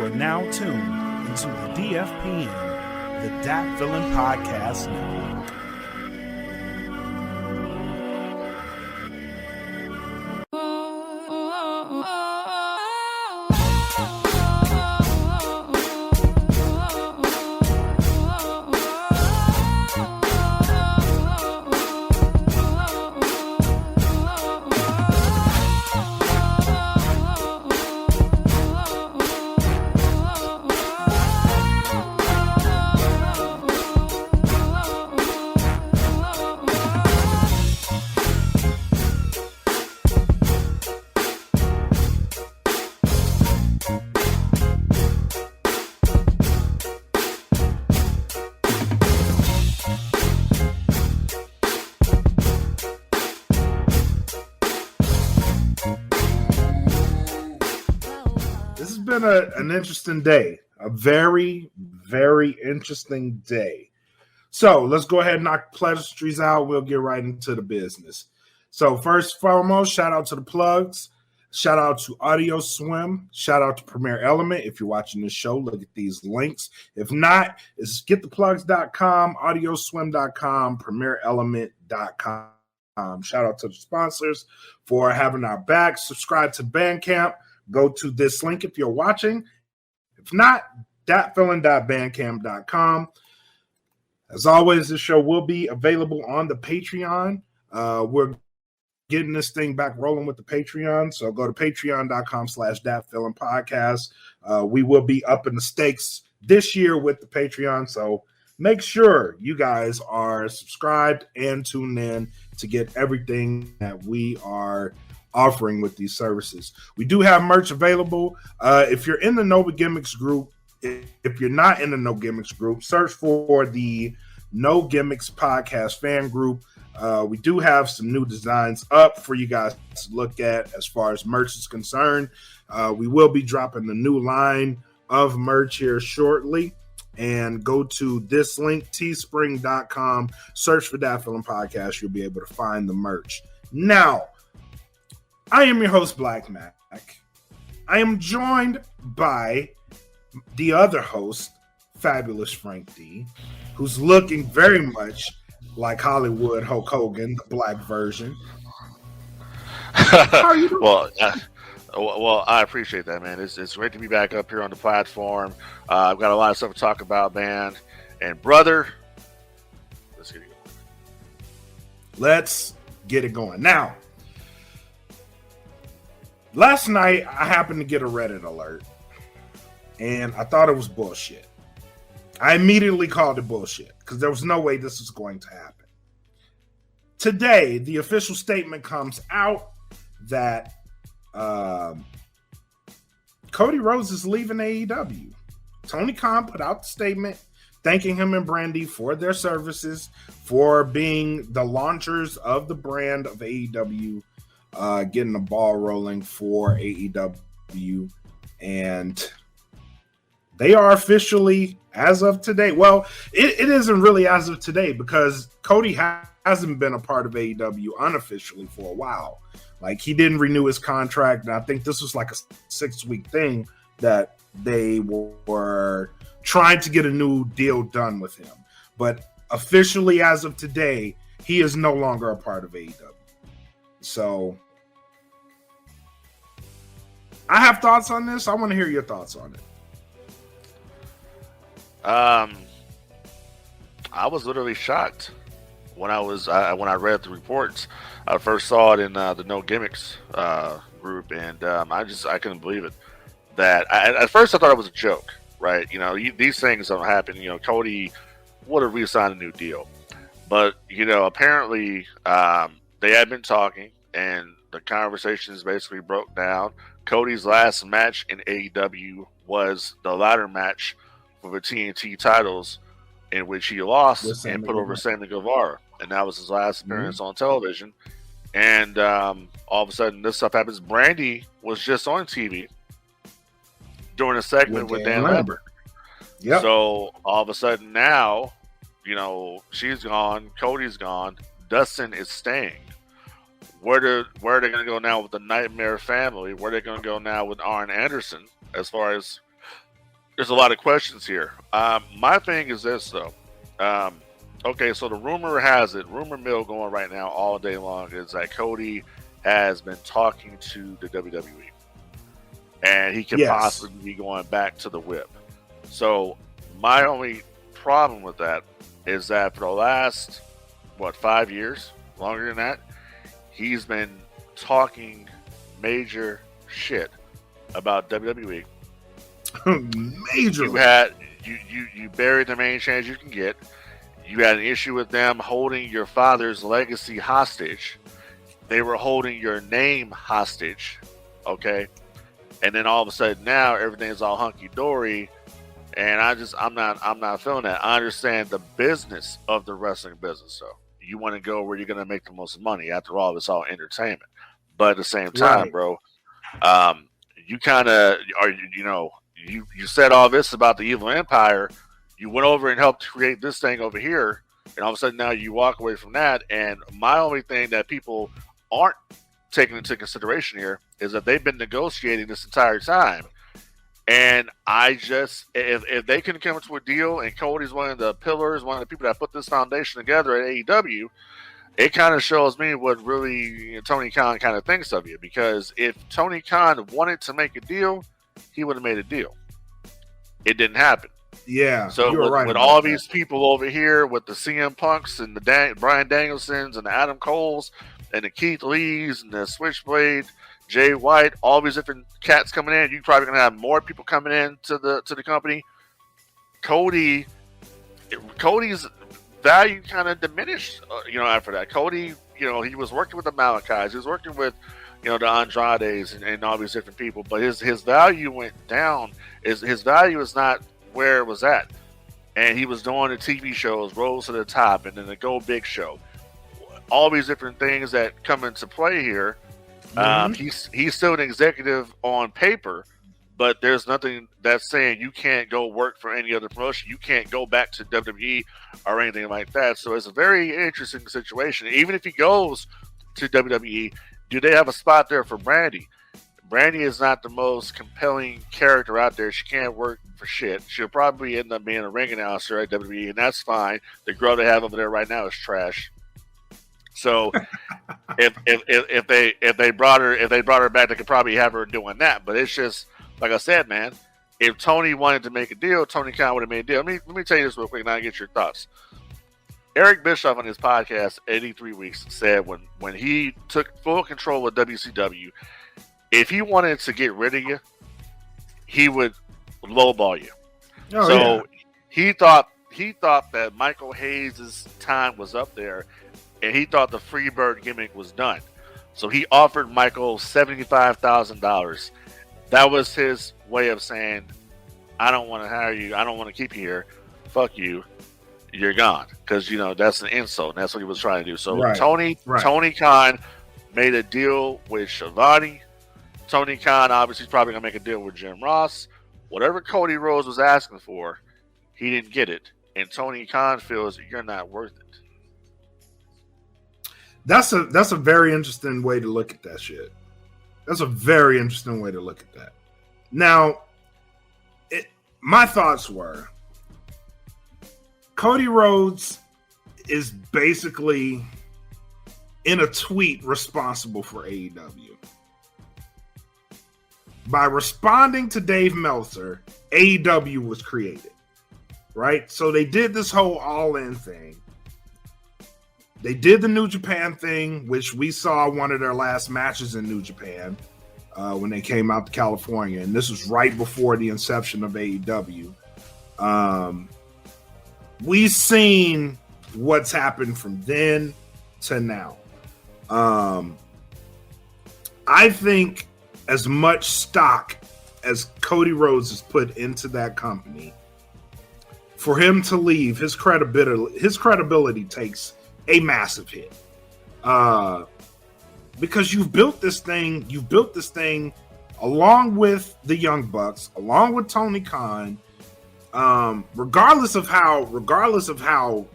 are now tuned into the DFPN, the Dat Villain Podcast Network. An interesting day, a very, very interesting day. So let's go ahead and knock pleasantries out. We'll get right into the business. So first and foremost, shout out to the plugs. Shout out to Audio Swim. Shout out to Premier Element. If you're watching this show, look at these links. If not, it's gettheplugs.com, audioswim.com, premierelement.com. Shout out to the sponsors for having our back. Subscribe to Bandcamp. Go to this link if you're watching. If not, datvillain.bandcamp.com. As always, this show will be available on the Patreon. We're getting this thing back rolling with the Patreon. So go to patreon.com/datvillainpodcast. We will be upping the stakes this year with the Patreon. So make sure you guys are subscribed and tuned in to get everything that we are offering with these services. We do have merch available. If you're in the No Gimmicks group, if you're not in the No Gimmicks group, search for the No Gimmicks Podcast fan group. We do have some new designs up for you guys to look at as far as merch is concerned. We will be dropping the new line of merch here shortly. And go to this link, teespring.com. Search for Dat Villain Podcast. You'll be able to find the merch. Now, I am your host, Black Mac. I am joined by the other host, Fabulous Frank D, who's looking very much like Hollywood Hulk Hogan, the black version. How are you doing? Well, I appreciate that, man. It's great to be back up here on the platform. I've got a lot of stuff to talk about, man. And brother, let's get it going. Let's get it going. Now, last night, I happened to get a Reddit alert, and I thought it was bullshit. I immediately called it bullshit because there was no way this was going to happen. Today, the official statement comes out that Cody Rhodes is leaving AEW. Tony Khan put out the statement thanking him and Brandy for their services, for being the launchers of the brand of AEW, getting the ball rolling for AEW, and they are officially, as of today. Well, it isn't really as of today because Cody hasn't been a part of AEW unofficially for a while. Like, he didn't renew his contract, and I think this was like a 6-week thing that they were trying to get a new deal done with him. But officially, as of today, he is no longer a part of AEW. So I have thoughts on this. I want to hear your thoughts on it. I was literally shocked when I read the reports. I first saw it in the No Gimmicks group, and I couldn't believe it. At first I thought it was a joke, right? You know, these things don't happen. You know, Cody would have re-signed a new deal, but you know, apparently they had been talking, and the conversations basically broke down. Cody's last match in AEW was the ladder match for the TNT titles, in which he lost and put over Sammy Guevara, and that was his last appearance on television. And all of a sudden, this stuff happens. Brandy was just on TV during a segment with Dan Lambert. Yep. So all of a sudden now, you know, she's gone, Cody's gone, Dustin is staying. Where are they going to go now with the Nightmare family? Where are they going to go now with Arn Anderson as far as there's a lot of questions here. My thing is this though. Okay, so the rumor mill going right now all day long is that Cody has been talking to the WWE, and he could possibly be going back to the whip. So my only problem with that is that for the last 5 years, longer than that, he's been talking major shit about WWE. Major. You buried the main chance you can get. You had an issue with them holding your father's legacy hostage. They were holding your name hostage. Okay. And then all of a sudden now everything's all hunky dory. And I'm not feeling that. I understand the business of the wrestling business though. You want to go where you're going to make the most money. After all, it's all entertainment. But at the same time, bro, you kind of are, you said all this about the evil empire. You went over and helped create this thing over here, and all of a sudden now you walk away from that. And my only thing that people aren't taking into consideration here is that they've been negotiating this entire time. And I just, if they can come to a deal, and Cody's one of the pillars, one of the people that put this foundation together at AEW, it kind of shows me what really Tony Khan kind of thinks of you. Because if Tony Khan wanted to make a deal, he would have made a deal. It didn't happen. Yeah. So with all these people over here, with the CM Punks and the Bryan Danielsons and the Adam Coles and the Keith Lees and the Switchblade, Jay White, all these different cats coming in, you're probably gonna have more people coming in to the company. Cody's value kind of diminished, after that. Cody, he was working with the Malakais, he was working with, the Andrades and all these different people, but his value went down. His value is not where it was at. And he was doing the TV shows, Rose to the Top, and then the Go Big Show. All these different things that come into play here. He's still an executive on paper, but there's nothing that's saying you can't go work for any other promotion. You can't go back to WWE or anything like that. So it's a very interesting situation. Even if he goes to WWE, do they have a spot there for Brandy? Brandy is not the most compelling character out there. She can't work for shit. She'll probably end up being a ring announcer at WWE, and that's fine. The girl they have over there right now is trash. So if they brought her back, they could probably have her doing that. But it's just like I said, man. If Tony wanted to make a deal, Tony Khan would have made a deal. Let me tell you this real quick, and I'll get your thoughts. Eric Bischoff on his podcast, 83 Weeks, said when he took full control of WCW, if he wanted to get rid of you, he would lowball you. He thought that Michael Hayes' time was up there, and he thought the Freebird gimmick was done. So he offered Michael $75,000. That was his way of saying, I don't want to hire you. I don't want to keep you here. Fuck you. You're gone. Because, that's an insult. And that's what he was trying to do. So Tony Khan made a deal with Shivani. Tony Khan obviously is probably going to make a deal with Jim Ross. Whatever Cody Rhodes was asking for, he didn't get it. And Tony Khan feels you're not worth it. That's a very interesting way to look at that shit. That's a very interesting way to look at that. Now, my thoughts were, Cody Rhodes is basically, in a tweet, responsible for AEW. By responding to Dave Meltzer, AEW was created, right? So they did this whole all-in thing. They did the New Japan thing, which we saw one of their last matches in New Japan when they came out to California. And this was right before the inception of AEW. We've seen what's happened from then to now. I think as much stock as Cody Rhodes has put into that company, for him to leave, his credibility takes a massive hit. Because you've built this thing along with the Young Bucks, along with Tony Khan, regardless of how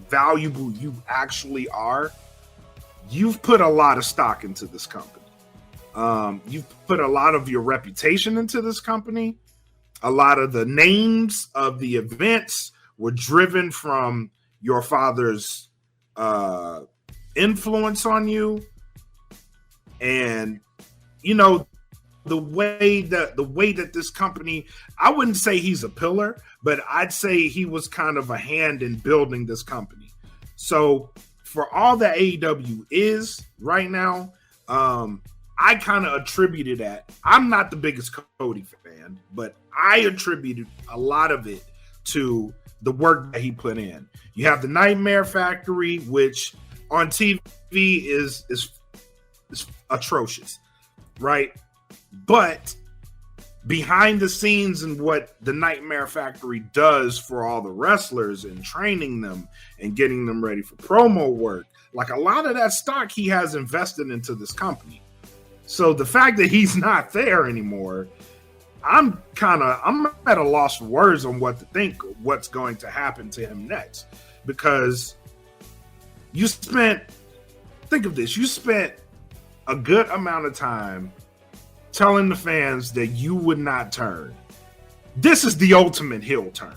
valuable you actually are, you've put a lot of stock into this company. You've put a lot of your reputation into this company. A lot of the names of the events were driven from your father's influence on you, and you know the way that this company, I wouldn't say he's a pillar, but I'd say he was kind of a hand in building this company. So for all that AEW is right now, I kind of attributed that. I'm not the biggest Cody fan, but I attributed a lot of it to the work that he put in. You have the Nightmare Factory, which on TV is atrocious, right? But behind the scenes and what the Nightmare Factory does for all the wrestlers and training them and getting them ready for promo work, like a lot of that stock he has invested into this company. So the fact that he's not there anymore, I'm at a loss for words on what to think, what's going to happen to him next. Because think of this, you spent a good amount of time telling the fans that you would not turn. This is the ultimate heel turn.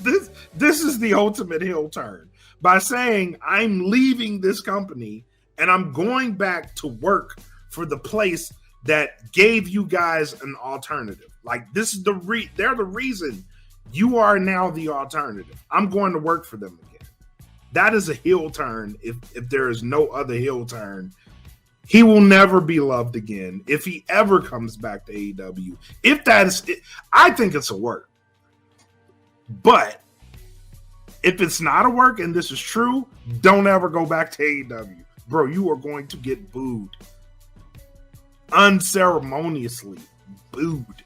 This is the ultimate heel turn. By saying, I'm leaving this company and I'm going back to work for the place that gave you guys an alternative. Like, this is they're the reason you are now the alternative. I'm going to work for them again. That is a heel turn. If there is no other heel turn, he will never be loved again. If he ever comes back to AEW, if that is it, I think it's a work. But if it's not a work and this is true, don't ever go back to AEW. Bro, you are going to get booed. Unceremoniously booed.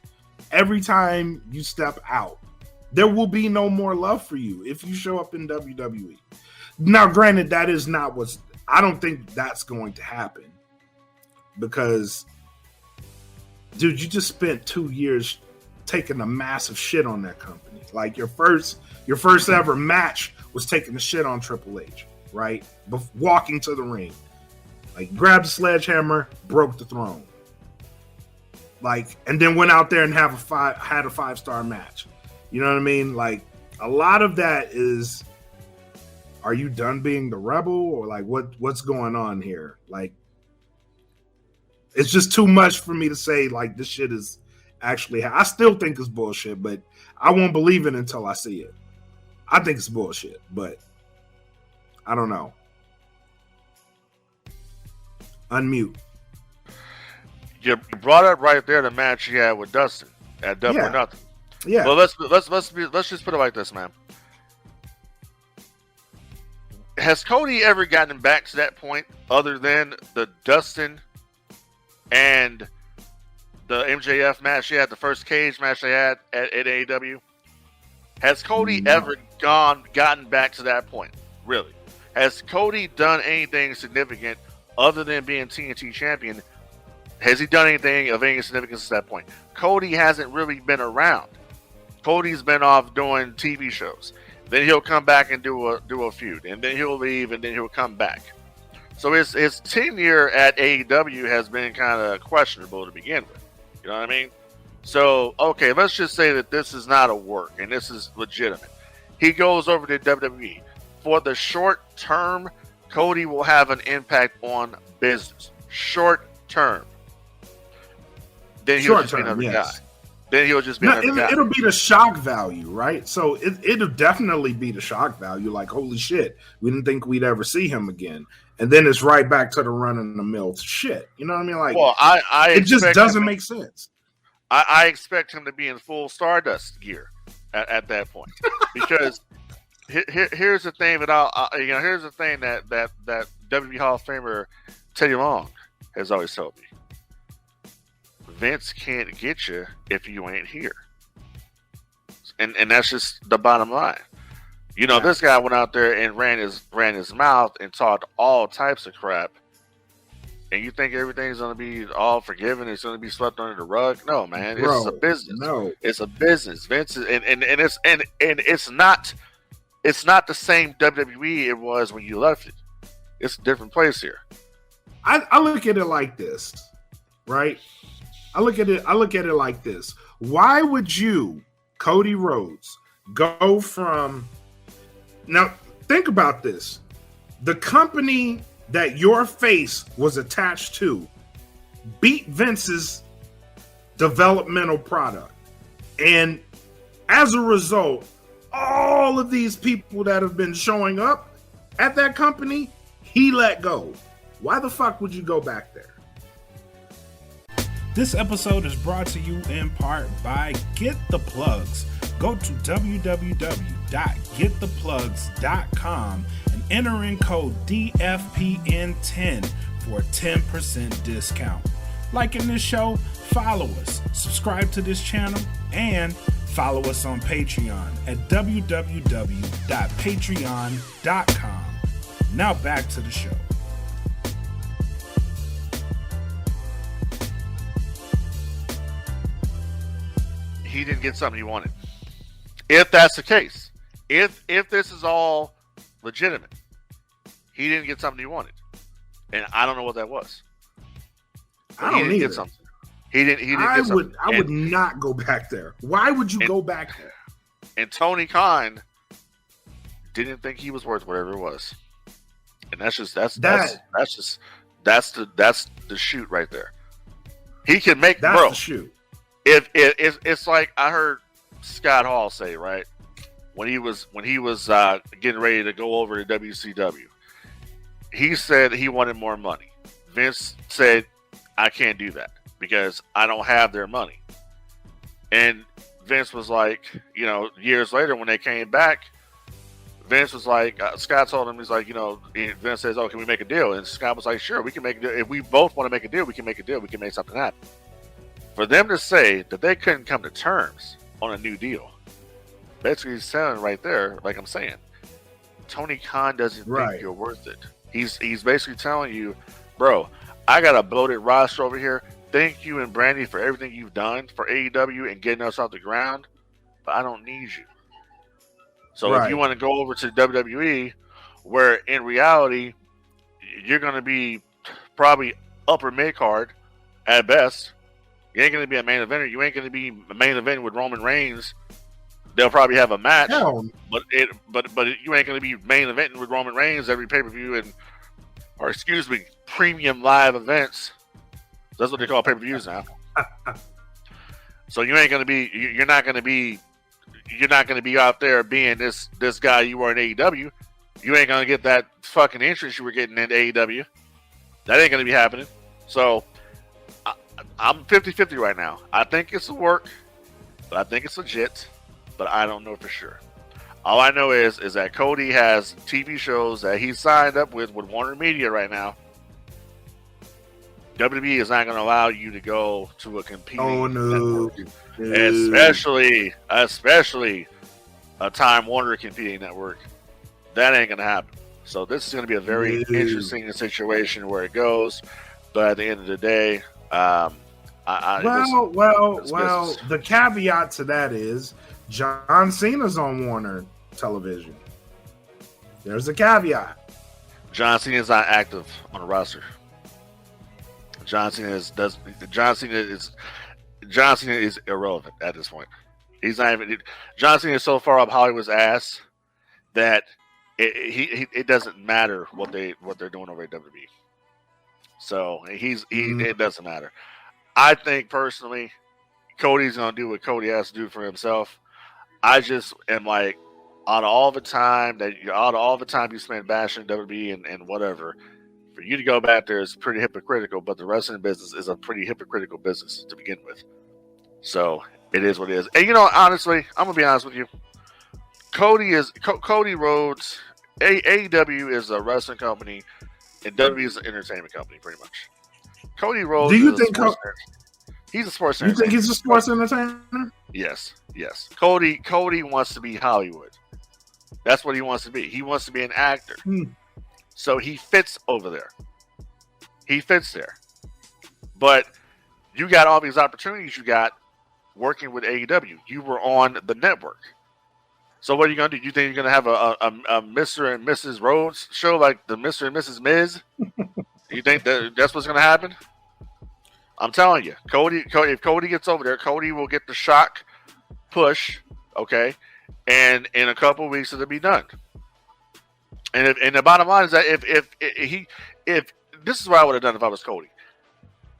Every time you step out. There will be no more love for you if you show up in WWE. Now, granted, that is not I don't think that's going to happen. Because, dude, you just spent 2 years taking a massive shit on that company. Like, your first ever match was taking the shit on Triple H, right? Walking to the ring. Like, grabbed a sledgehammer, broke the throne. Like, and then went out there and had a 5-star match. You know what I mean? Like, a lot of that is, are you done being the rebel? Or like, what's going on here? Like, it's just too much for me to say, like, this shit is actually, I still think it's bullshit, but I won't believe it until I see it. I think it's bullshit, but I don't know. Unmute. You brought up right there the match he had with Dustin at Double or Nothing. Yeah. Well, let's just put it like this, man. Has Cody ever gotten back to that point other than the Dustin and the MJF match he had, the first cage match they had at AEW? Has Cody ever gotten back to that point? Really? Has Cody done anything significant other than being TNT champion? Has he done anything of any significance at that point? Cody hasn't really been around. Cody's been off doing TV shows. Then he'll come back and do a feud, and then he'll leave, and then he'll come back. So his tenure at AEW has been kind of questionable to begin with. You know what I mean? So, okay, let's just say that this is not a work, and this is legitimate. He goes over to WWE. For the short term, Cody will have an impact on business. Short term. Then he'll just be another guy. Then he'll just be another guy. It'll be the shock value, right? So it'll definitely be the shock value. Like, holy shit, we didn't think we'd ever see him again. And then it's right back to the run-of-the-mill shit. You know what I mean? Like, well, it just doesn't make sense. I expect him to be in full Stardust gear at that point. Because here's the thing that here's the thing that WWE Hall of Famer Teddy Long has always told me. Vince can't get you if you ain't here. And that's just the bottom line. You know, this guy went out there and ran his mouth and talked all types of crap. And you think everything's going to be all forgiven? It's going to be swept under the rug? No, man. It's a business. No, it's a business. Vince is, and it's not the same WWE it was when you left it. It's a different place here. I look at it like this, right? I look at it like this. Why would you, Cody Rhodes, go from now? Think about this. The company that your face was attached to beat Vince's developmental product. And as a result, all of these people that have been showing up at that company, he let go. Why the fuck would you go back there? This episode is brought to you in part by Get the Plugs. Go to www.gettheplugs.com and enter in code DFPN10 for a 10% discount. Like in this show, follow us, subscribe to this channel, and follow us on Patreon at www.patreon.com. Now back to the show. He didn't get something he wanted. If that's the case, if this is all legitimate, he didn't get something he wanted, and I don't know what that was. I don't either. Get something. He didn't. I would not go back there. Why would you go back there? And Tony Khan didn't think he was worth whatever it was, and that's the shoot right there. He can make the shoot. If it's like I heard Scott Hall say, right, when he was getting ready to go over to WCW, he said he wanted more money. Vince said, I can't do that because I don't have their money. And Vince was like, years later when they came back, Vince was like, Scott told him, he's like, Vince says, oh, can we make a deal? And Scott was like, sure, we can make a deal. If we both want to make a deal, we can make a deal. We can make something happen. For them to say that they couldn't come to terms on a new deal, basically he's telling right there, like I'm saying, Tony Khan doesn't think you're worth it. He's basically telling you, bro, I got a bloated roster over here. Thank you and Brandy for everything you've done for AEW and getting us off the ground, but I don't need you. So if you want to go over to WWE, where in reality you're going to be probably upper mid card at best. You ain't going to be a main eventer. You ain't going to be a main event with Roman Reigns. They'll probably have a match, but you ain't going to be main eventing with Roman Reigns every pay-per-view premium live events. That's what they call pay-per-views now. So you ain't going to be, you're not going to be out there being this guy you were in AEW. You ain't going to get that fucking interest you were getting in AEW. That ain't going to be happening. So I'm 50-50 right now. I think it's a work, but I think it's legit, but I don't know for sure. All I know is that Cody has TV shows that he's signed up with Warner Media right now. WWE is not going to allow you to go to a competing network, especially a Time Warner competing network. That ain't going to happen. So this is going to be a very interesting situation where it goes. But at the end of the day, the caveat to that is John Cena's on Warner Television. There's a caveat. John Cena is not active on the roster. John Cena is irrelevant at this point. He's not even. John Cena is so far up Hollywood's ass that it doesn't matter what they're doing over at WWE. So it doesn't matter. I think personally, Cody's gonna do what Cody has to do for himself. I just am like, out of all the time you spend bashing WWE and whatever, for you to go back there is pretty hypocritical. But the wrestling business is a pretty hypocritical business to begin with. So it is what it is. And honestly, I'm gonna be honest with you. Cody Rhodes. AEW is a wrestling company, and WWE is an entertainment company, pretty much. Cody Rhodes. Do you think he's a sports? You think he's a sports entertainer? Yes. Cody wants to be Hollywood. That's what he wants to be. He wants to be an actor. So he fits over there. He fits there. But you got all these opportunities you got working with AEW. You were on the network. So what are you going to do? You think you're going to have a Mr. and Mrs. Rhodes show like the Mr. and Mrs. Miz? You think that's what's going to happen? I'm telling you, Cody. If Cody gets over there, Cody will get the shock push. Okay, and in a couple of weeks it'll be done. And the bottom line is that if this is what I would have done if I was Cody,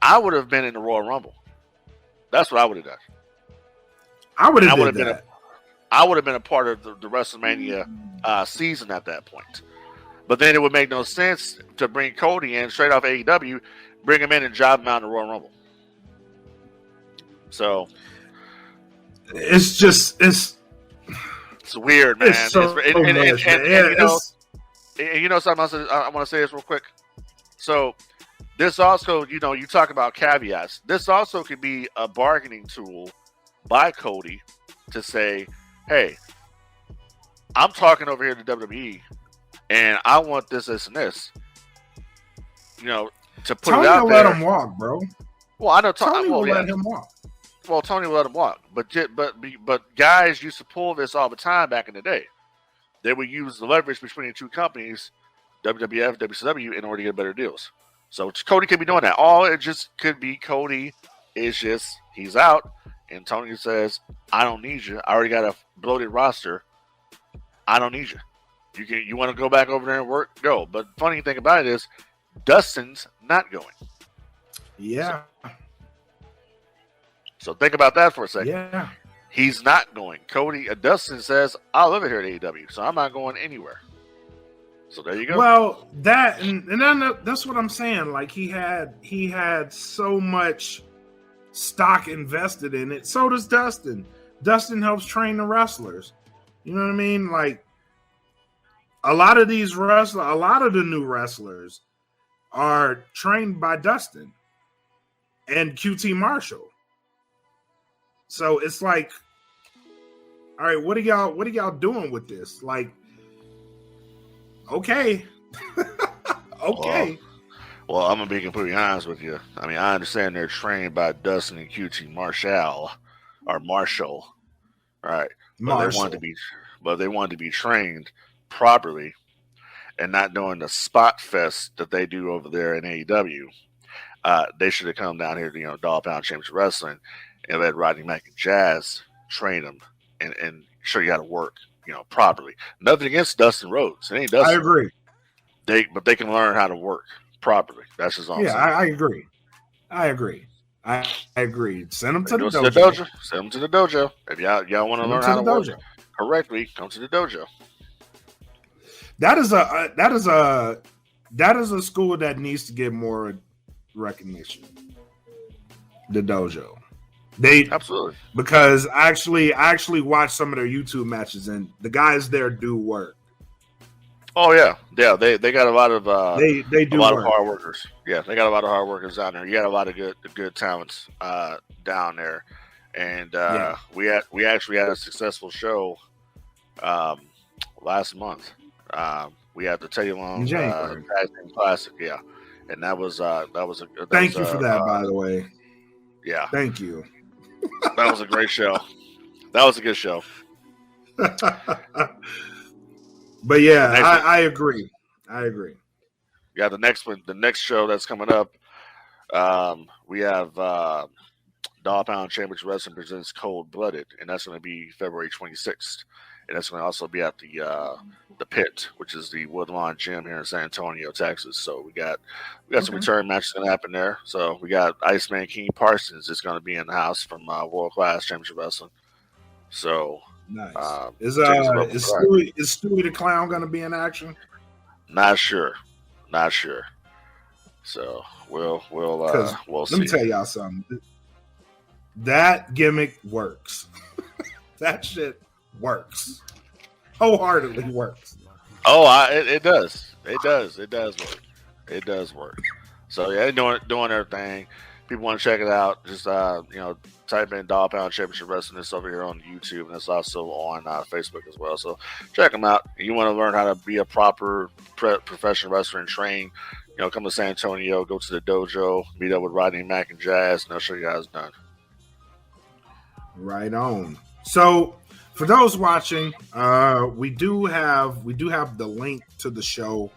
I would have been in the Royal Rumble. That's what I would have done. I would have did that. I would have been a part of the WrestleMania season at that point. But then it would make no sense to bring Cody in straight off AEW, bring him in and job him out in the Royal Rumble. So it's just it's weird, man. It's so much, and you know something else. I want to say this real quick. So this also, you talk about caveats. This also could be a bargaining tool by Cody to say, "Hey, I'm talking over here to WWE, and I want this, and this." To put Tony it out will there. let him walk, bro. Well, I know Tony will let him walk. Well, Tony will let him walk, but guys used to pull this all the time back in the day. They would use the leverage between the two companies, WWF, WCW, in order to get better deals. So Cody could be doing that. All it just could be Cody is just he's out, and Tony says, "I don't need you. I already got a bloated roster. I don't need you. You want to go back over there and work? Go." But funny thing about it is, Dustin's not going. Yeah. So think about that for a second. Yeah. He's not going. Dustin says, "I live here at AEW, so I'm not going anywhere." So there you go. Well, that and then that's what I'm saying. Like he had so much stock invested in it. So does Dustin. Dustin helps train the wrestlers. You know what I mean? Like a lot of these wrestlers, a lot of the new wrestlers are trained by Dustin and QT Marshall. So it's like, all right, what are y'all doing with this? Like, okay. Okay. Well, I'm gonna be completely honest with you. I mean, I understand they're trained by Dustin and QT Marshall, right? But they wanted to be trained properly and not doing the spot fest that they do over there in AEW. They should have come down here to Dollar Pound Championship Wrestling and let Rodney Mack and Jazz train them and show you how to work, properly. Nothing against Dustin Rhodes. It ain't Dustin. I agree. But they can learn how to work properly. That's just all. Yeah, I agree. I agree. Send them to the dojo. Send them to the dojo. If y'all want to learn how to work correctly, come to the dojo. That is a school that needs to get more recognition. The dojo. Absolutely, because I actually watched some of their YouTube matches and the guys there do work. Oh yeah. They got a lot of they do a lot work. of hard workers. Yeah, they got a lot of hard workers down there. You got a lot of good talents down there, and we actually had a successful show last month. We had the Teddy Long Tag Team Classic, yeah, and that was a thank you for that, by the way. Yeah, thank you. That was a great show. That was a good show. But yeah, I agree. Yeah, the next show that's coming up, we have Dollar Pound Championship Wrestling presents Cold Blooded, and that's going to be February 26th, and that's going to also be at the Pit, which is the Woodlawn Gym here in San Antonio, Texas. So we got some return matches going to happen there. So we got Iceman King Parsons is going to be in the house from World Class Championship Wrestling. So nice. Is Stewie the Clown going to be in action? Not sure. So we'll see. Let me tell y'all something. That gimmick works. That shit works. Wholeheartedly works. Oh, it does. It does work. So yeah, they're doing their thing. People want to check it out. Just type in Dollar Pound Championship Wrestling. It's over here on YouTube, and it's also on Facebook as well. So check them out. You want to learn how to be a proper professional wrestler and train? Come to San Antonio, go to the dojo, meet up with Rodney Mack and Jazz, and they'll show you how it's done. Right on. So for those watching, we do have the link to the show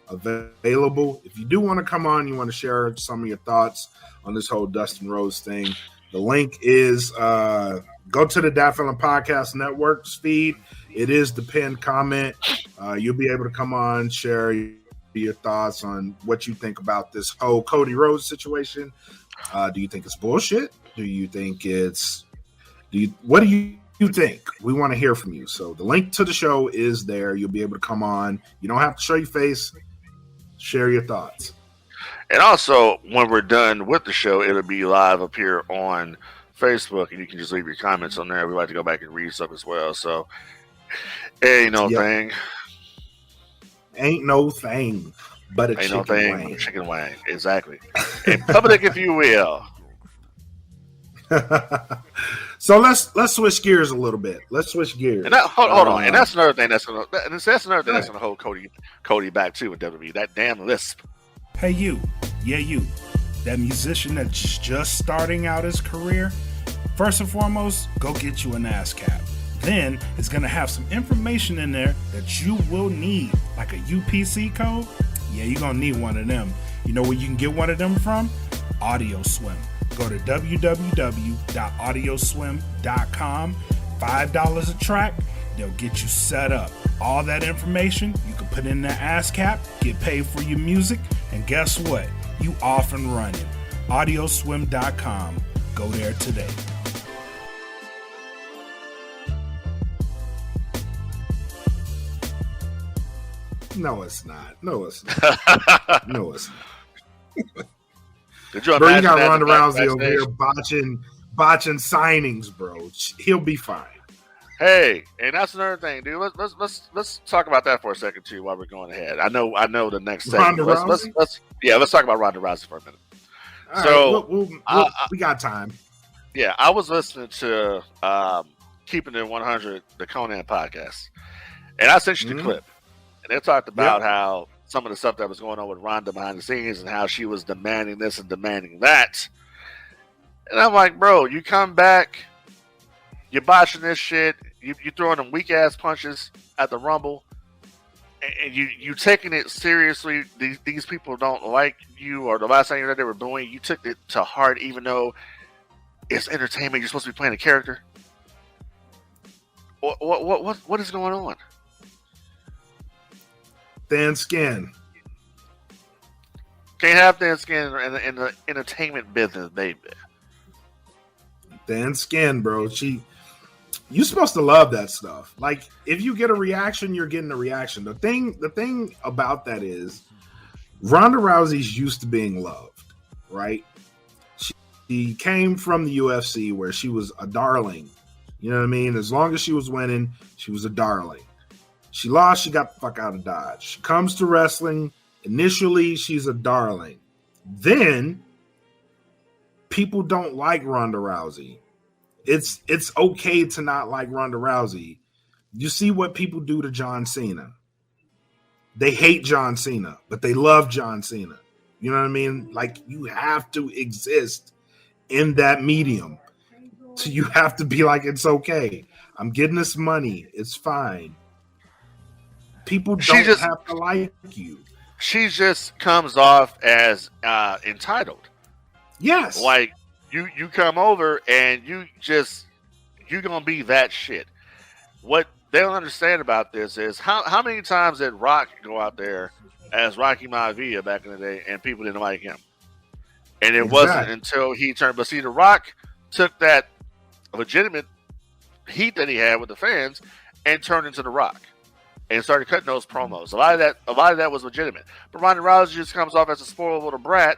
available. If you do want to come on, you want to share some of your thoughts on this whole Dustin Rhodes thing, the link is go to the Dat Feelin Podcast Network's feed. It is the pinned comment. You'll be able to come on, share your thoughts on what you think about this whole Cody Rhodes situation. Do you think it's bullshit? Do you think what do you think? We want to hear from you. So the link to the show is there. You'll be able to come on. You don't have to show your face. Share your thoughts. And also, when we're done with the show, it'll be live up here on Facebook, and you can just leave your comments on there. We like to go back and read stuff as well. So, ain't no thing. Ain't no thing but a chicken wing. Chicken wing, exactly. In public, if you will. So let's switch gears a little bit. Let's switch gears. And hold on. And that's another thing that's gonna hold Cody back too with WWE. That damn lisp. Hey you, that musician that's just starting out his career. First and foremost, go get you an ASCAP. Then it's gonna have some information in there that you will need, like a UPC code. Yeah, you're gonna need one of them. You know where you can get one of them from? AudioSwim. Go to www.audioswim.com. $5 a track. They'll get you set up. All that information you can put in the ASCAP, get paid for your music, and guess what? You off and running. Audioswim.com. Go there today. No, it's not. No, it's not. Could you bro, you got imagine Ronda Rousey over backstage? here botching signings, bro. He'll be fine. Hey, and that's another thing, dude. Let's talk about that for a second too while we're going ahead. I know the next segment. Let's talk about Ronda Rousey for a minute. All right, we got time. Yeah, I was listening to Keeping It 100, the Conan podcast, and I sent you the clip, and they talked about how some of the stuff that was going on with Ronda behind the scenes and how she was demanding this and demanding that. And I'm like, bro, you come back, you're botching this shit, you throwing them weak ass punches at the Rumble, and you taking it seriously. These people don't like you, or the last time you that they were booing, you took it to heart, even though it's entertainment. You're supposed to be playing a character. What is going on? Thin skin. Can't have thin skin in the entertainment business, baby. Thin skin, bro. You're supposed to love that stuff. Like, if you get a reaction, you're getting a reaction. The thing about that is Ronda Rousey's used to being loved, right? She came from the UFC where she was a darling. You know what I mean? As long as she was winning, she was a darling. She lost, she got the fuck out of Dodge. She comes to wrestling. Initially, she's a darling. Then, people don't like Ronda Rousey. It's okay to not like Ronda Rousey. You see what people do to John Cena. They hate John Cena, but they love John Cena. You know what I mean? Like, you have to exist in that medium. So you have to be like, it's okay. I'm getting this money. It's fine. People don't have to like you. She just comes off as entitled. Yes. Like, you come over and you're gonna be that shit. What they don't understand about this is how many times did Rock go out there as Rocky Maivia back in the day and people didn't like him? And it wasn't until he turned. But see, The Rock took that legitimate heat that he had with the fans and turned into The Rock and started cutting those promos. A lot of that was legitimate. But Ronda Rousey just comes off as a spoiled little brat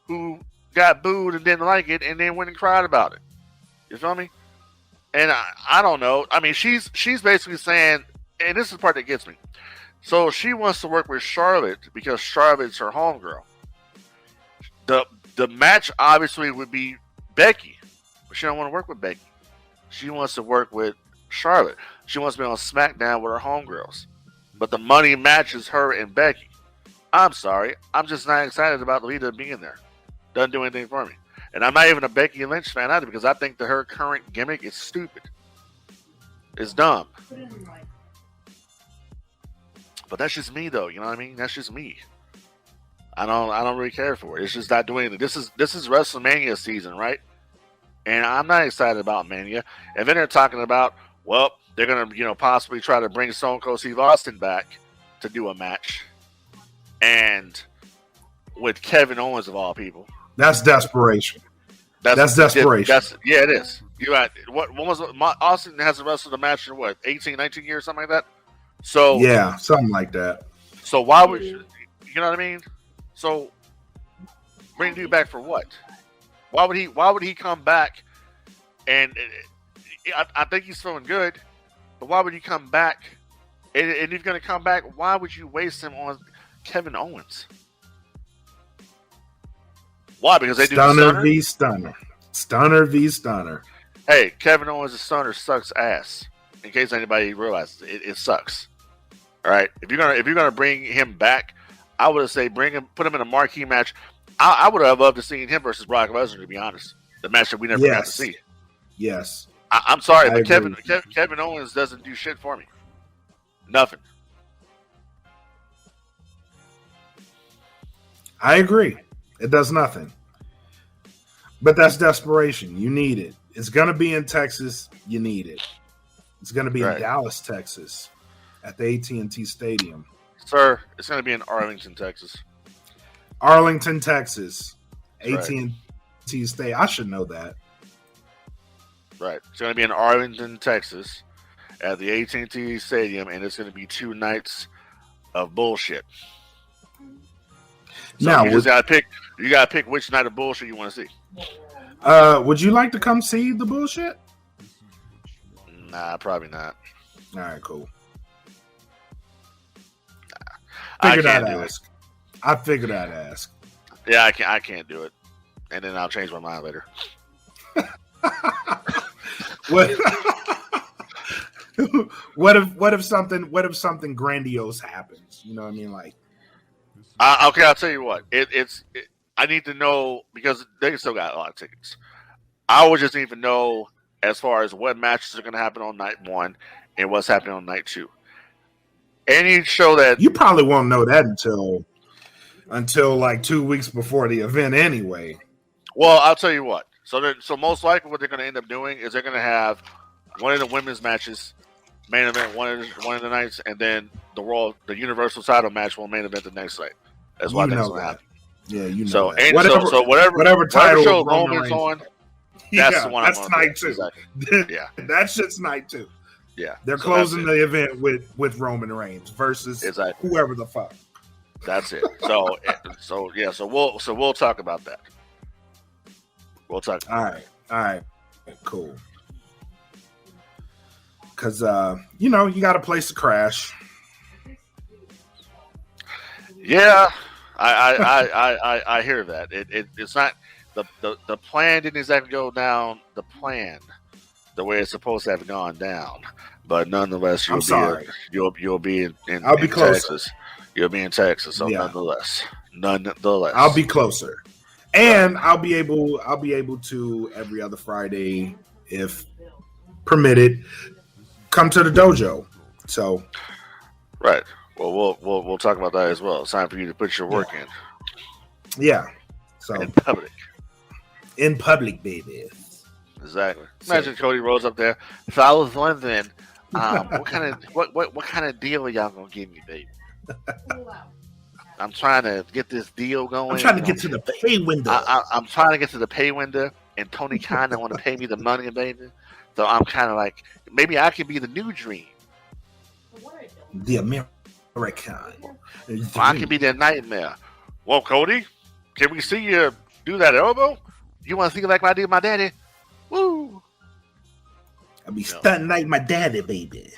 who got booed and didn't like it and then went and cried about it. You feel me? And I don't know. I mean, she's basically saying, and this is the part that gets me. So she wants to work with Charlotte because Charlotte's her homegirl. The match obviously would be Becky, but she don't want to work with Becky. She wants to work with Charlotte. She wants to be on SmackDown with her homegirls. But the money matches her and Becky. I'm sorry. I'm just not excited about Lita being there. Doesn't do anything for me. And I'm not even a Becky Lynch fan either because I think that her current gimmick is stupid. It's dumb. But that's just me, though. You know what I mean? That's just me. I don't really care for it. It's just not doing anything. This is WrestleMania season, right? And I'm not excited about Mania. And then they're talking about, well, they're gonna possibly try to bring Stone Cold Steve Austin back to do a match, and with Kevin Owens of all people. That's desperation. That's desperation. It is. You got what was Austin hasn't wrestled a match in what 18, 19 years, something like that. So yeah, something like that. So why would you know what I mean? So bring dude back for what? Why would he come back? And I think he's feeling good, but why would he come back? And if he's going to come back, why would you waste him on Kevin Owens? Why? Because they do Stunner v Stunner. Stunner v Stunner. Hey, Kevin Owens' Stunner sucks ass. In case anybody realizes it sucks. All right. If you're gonna bring him back, I would say put him in a marquee match. I would have loved to see him versus Brock Lesnar, to be honest. The match that we never got to see. Yes. I'm sorry, but Kevin Owens doesn't do shit for me. Nothing. I agree. It does nothing. But that's desperation. You need it. It's going to be in Texas. You need it. It's going to be in Dallas, Texas, at the AT&T Stadium. Sir, it's going to be in Arlington, Texas. Arlington, Texas. AT&T Stadium. I should know that. Right. It's going to be in Arlington, Texas, at the AT&T Stadium, and it's going to be 2 nights of bullshit. So now, you gotta pick which night of bullshit you want to see. Would you like to come see the bullshit? Nah, probably not. All right, cool. I can't do it. I figured I'd ask. Yeah, I can't do it, and then I'll change my mind later. What if something grandiose happens? You know what I mean? Like, okay, I'll tell you what. I need to know because they still got a lot of tickets. I would just need to know as far as what matches are going to happen on night 1 and what's happening on night 2. Any show that you probably won't know that until like 2 weeks before the event, anyway. Well, I'll tell you what. So most likely, what they're going to end up doing is they're going to have one of the women's matches, main event one of the nights, and then the Universal title match will main event the next night. That's why that's going to happen. Yeah, you know. So, that. Whatever title show Roman's on, that's the one. That's night 2. Exactly. Yeah, that shit's night 2. Yeah, they're closing the event with Roman Reigns versus whoever the fuck. That's it. So we'll talk about that. We'll talk. All right, cool. Because you got a place to crash. Yeah, I hear that. It's not the plan didn't exactly go down the plan the way it's supposed to have gone down, but nonetheless you'll be in Texas. You'll be in Texas, so nonetheless, I'll be closer, and I'll be able to every other Friday, if permitted, come to the dojo. So, right. Well, we'll talk about that as well. It's time for you to put your work in. Yeah. So in public, baby. Exactly. Imagine Cody Rhodes up there. So I was wondering, what kind of deal are y'all gonna give me, baby? I'm trying to get this deal going. I'm trying to get to the pay window. I'm trying to get to the pay window, and Tony kind of want to pay me the money, baby. So I'm kind of like, maybe I can be the new dream. The American. I can be the nightmare. Well, Cody, can we see you do that elbow? You want to see like I did my daddy? Woo! I'll be stunting like my daddy, baby.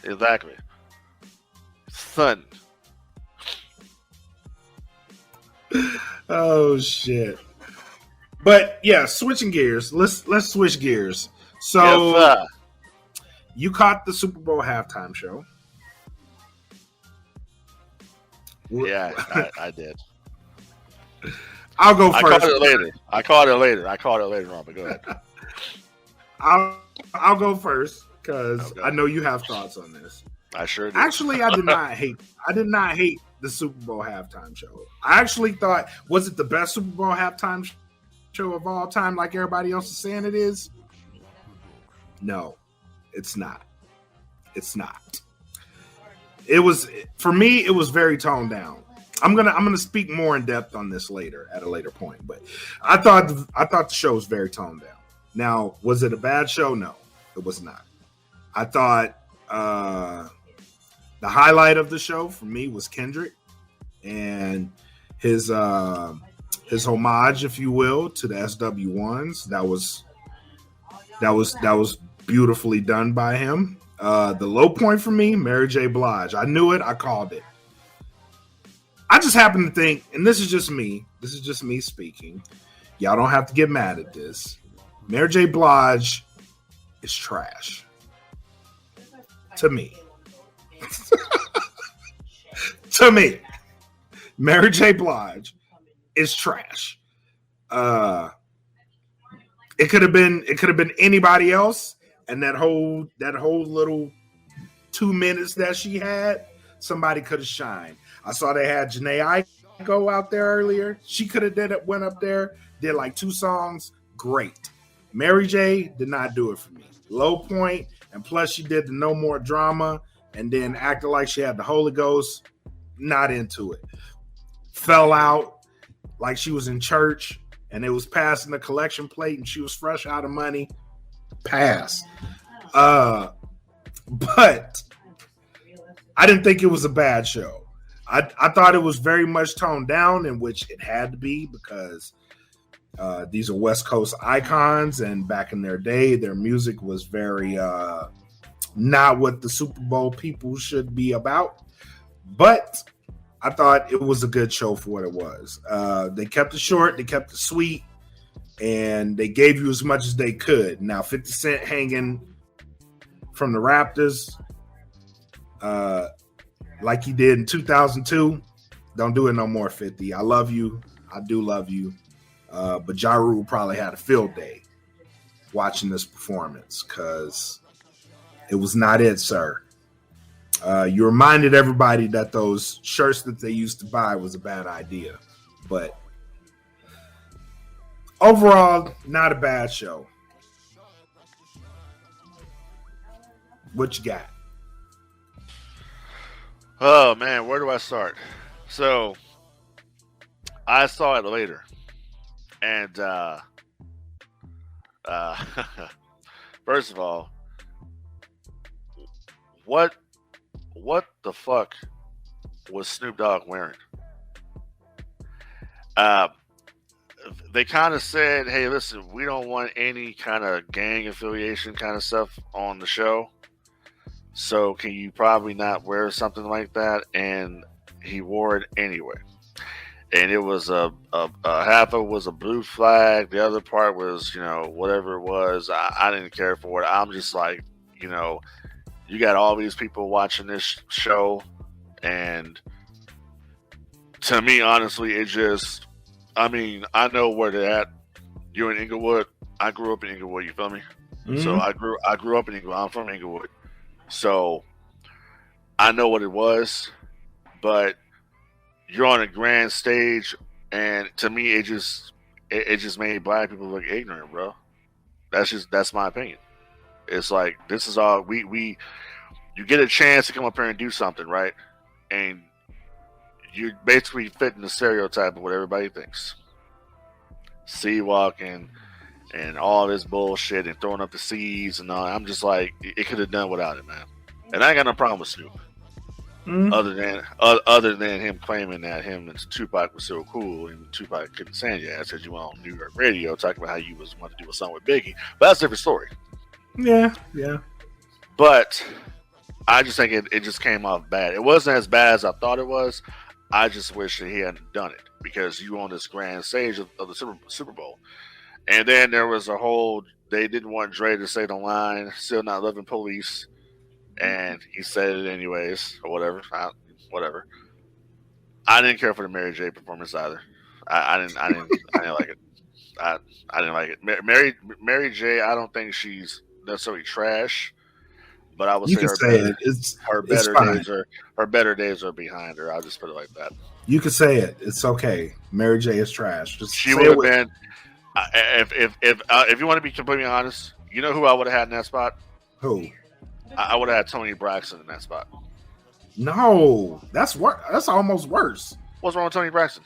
Exactly. Son. Oh shit. But yeah, switching gears. Let's switch gears. So yes, you caught the Super Bowl halftime show. Yeah, I did. I'll go first. I caught it later on, but go ahead. I'll go first because I know you have thoughts on this. I sure did. Actually, I did not hate. I did not hate the Super Bowl halftime show. I actually thought, was it the best Super Bowl halftime show of all time, like everybody else is saying it is? No, it's not. It's not. It was, for me, it was very toned down. I'm gonna speak more in depth on this later at a later point, but I thought the show was very toned down. Now, was it a bad show? No, it was not. I thought the highlight of the show for me was Kendrick and his homage, if you will, to the SW1s. That was beautifully done by him. The low point for me, Mary J. Blige. I knew it. I called it. I just happen to think, and this is just me speaking. Y'all don't have to get mad at this. Mary J. Blige is trash. To me. To me. Mary J. Blige is trash. It could have been anybody else, and that whole little 2 minutes that she had, somebody could have shined. I saw they had Janae Aiko out there earlier. She could have went up there, did like 2 songs. Great. Mary J. did not do it for me. Low point, and plus she did the No More Drama, and then acted like she had the Holy Ghost. Not into it. Fell out like she was in church, and it was passing the collection plate, and she was fresh out of money. Pass. But I didn't think it was a bad show. I thought it was very much toned down, in which it had to be, because these are West Coast icons, and back in their day, their music was very not what the Super Bowl people should be about. But I thought it was a good show for what it was. They kept it short, they kept it sweet, and they gave you as much as they could. Now, 50 Cent hanging from the Raptors, like he did in 2002, don't do it no more, 50. I love you. I do love you. But Ja Rule probably had a field day watching this performance, because it was not it, sir. You reminded everybody that those shirts that they used to buy was a bad idea. But overall, not a bad show. What you got? Oh, man, where do I start? So, I saw it later. And, first of all, what the fuck was Snoop Dogg wearing? They kind of said, hey, listen, we don't want any kind of gang affiliation kind of stuff on the show. So can you probably not wear something like that? And he wore it anyway. And it was a half of it was a blue flag. The other part was, whatever it was. I didn't care for it. I'm just like, you got all these people watching this show. And to me, honestly, it just, I know where they're at. You're in Inglewood. I grew up in Inglewood. You feel me? Mm-hmm. So I grew up in Inglewood. I'm from Inglewood. So I know what it was, but you're on a grand stage, and to me, it just made black people look ignorant, bro. That's my opinion. It's like, this is all you get a chance to come up here and do something, right? And you're basically fitting the stereotype of what everybody thinks. Sea walking and all this bullshit and throwing up the C's and all. I'm just like, it could have done without it, man. And I ain't got no problem with Snoop. Mm-hmm. Other than him claiming that him and Tupac was so cool, and Tupac couldn't stand your ass because you went on New York radio talking about how you wanted to do a song with Biggie. But that's a different story. Yeah. But I just think it just came off bad. It wasn't as bad as I thought it was. I just wish that he hadn't done it, because you on this grand stage of the Super Bowl. And then there was they didn't want Dre to say the line, "Still not loving police." And he said it anyways, or whatever. Whatever. I didn't care for the Mary J performance either. I didn't like it. I didn't like it. Mary J, I don't think she's necessarily trash, but I would You say can her say better, it. It's her it's better fine. days are her better days are behind her. I'll just put it like that. You can say it. It's okay. Mary J is trash. Just She say would it have with been if you want to be completely honest. You know who I would have had in that spot? who? I would have had Tony Braxton in that spot. No, that's almost worse. What's wrong with Tony Braxton?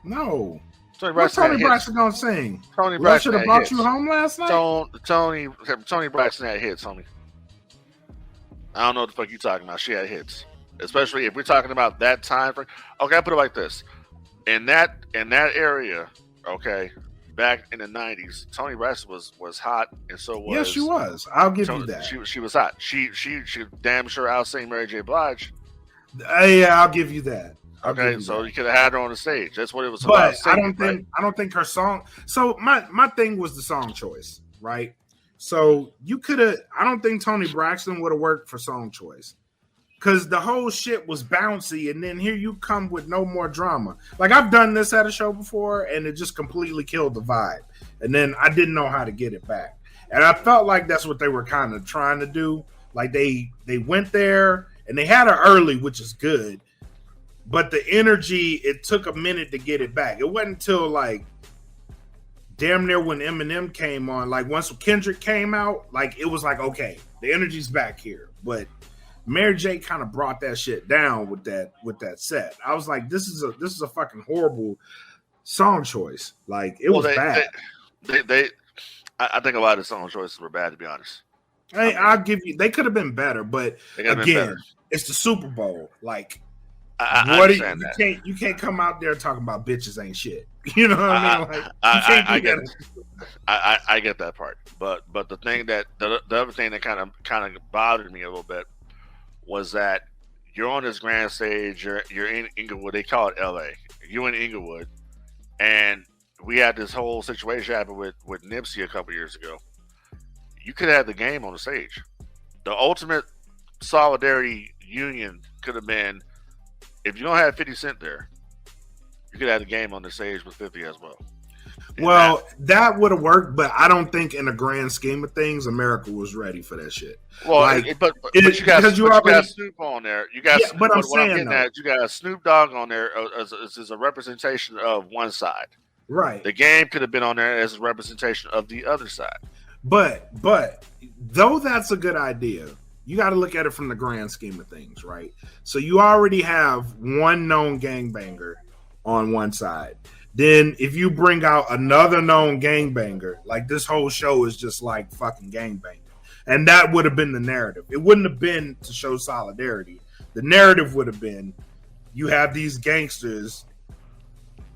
No, Tony what's Braxton. Tony Braxton gonna sing? Tony Love Braxton should have had brought hits. you home last night. Tony Braxton had hits, homie. I don't know what the fuck you talking about. She had hits, especially if we're talking about that time frame. Okay, I put it like this: in that area, okay, back in the '90s, Tony Braxton was hot, and so was Yes, she was. I'll give Tony, you that. She was hot. She damn sure outsang Mary J. Blige. Yeah, I'll give you that. Okay, so you could have had her on the stage. That's what it was But about. I don't think her song. So my thing was the song choice, right? So you could have. I don't think Tony Braxton would have worked for song choice because the whole shit was bouncy, and then here you come with no more drama. Like I've done this at a show before, and it just completely killed the vibe. And then I didn't know how to get it back, and I felt like that's what they were kind of trying to do. Like they went there and they had her early, which is good. But the energy, it took a minute to get it back. It wasn't until like damn near when Eminem came on, like once Kendrick came out, like it was like, okay, the energy's back here. But Mary J kind of brought that shit down with that set. I was like, this is a fucking horrible song choice. Like it was bad. I think a lot of the song choices were bad, to be honest. Hey, I'll give you, they could have been better, but again, it's the Super Bowl. Like, you can't come out there talking about bitches ain't shit. You know what I mean? Like, I get that part, but the thing that the other thing that kind of bothered me a little bit was that you're on this grand stage, you're in Inglewood. They call it L.A. You in Inglewood, and we had this whole situation happen with Nipsey a couple years ago. You could have had the game on the stage. The ultimate solidarity union could have been, if you don't have 50 Cent there, you could have the game on the stage with 50 as well. Well, that would have worked, but I don't think in the grand scheme of things, America was ready for that shit. Well, like, but you got Snoop on there. You got, but I'm saying that you got Snoop Dogg on there as a representation of one side. Right. The game could have been on there as a representation of the other side. But though that's a good idea, you got to look at it from the grand scheme of things, right? So you already have one known gangbanger on one side. Then if you bring out another known gangbanger, like this whole show is just like fucking gangbanging. And that would have been the narrative. It wouldn't have been to show solidarity. The narrative would have been, you have these gangsters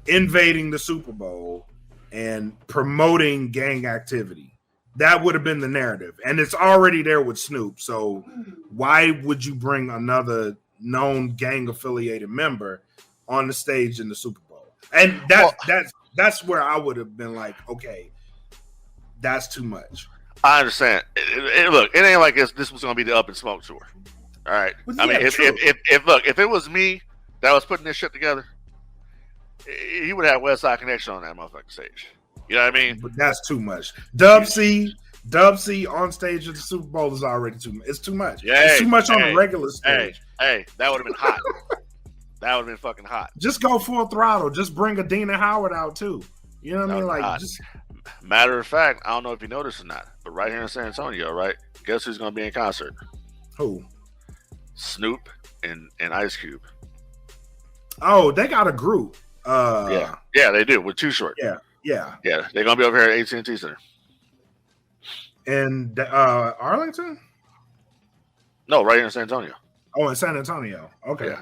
invading the Super Bowl and promoting gang activity. That would have been the narrative. And it's already there with Snoop. So why would you bring another known gang affiliated member on the stage in the Super Bowl? And that's where I would have been like, okay, that's too much. I understand. Look, it ain't like this was going to be the Up and Smoke tour. All right. Well, yeah, I mean, if it was me that was putting this shit together, he would have West Side Connection on that motherfucking stage. You know what I mean? But that's too much. Dub C on stage at the Super Bowl is already too much. It's too much. Yeah, it's too much on the regular stage. Hey, that would have been hot. That would have been fucking hot. Just go full throttle. Just bring Adina Howard out too. You know what I mean? Like, just matter of fact, I don't know if you noticed or not, but right here in San Antonio, right? Guess who's going to be in concert? Who? Snoop and Ice Cube. Oh, they got a group. Yeah, they do with Too Short. Yeah. They're gonna be over here at AT&T Center. And Arlington? No, right here in San Antonio. Oh, in San Antonio. Okay. Yeah,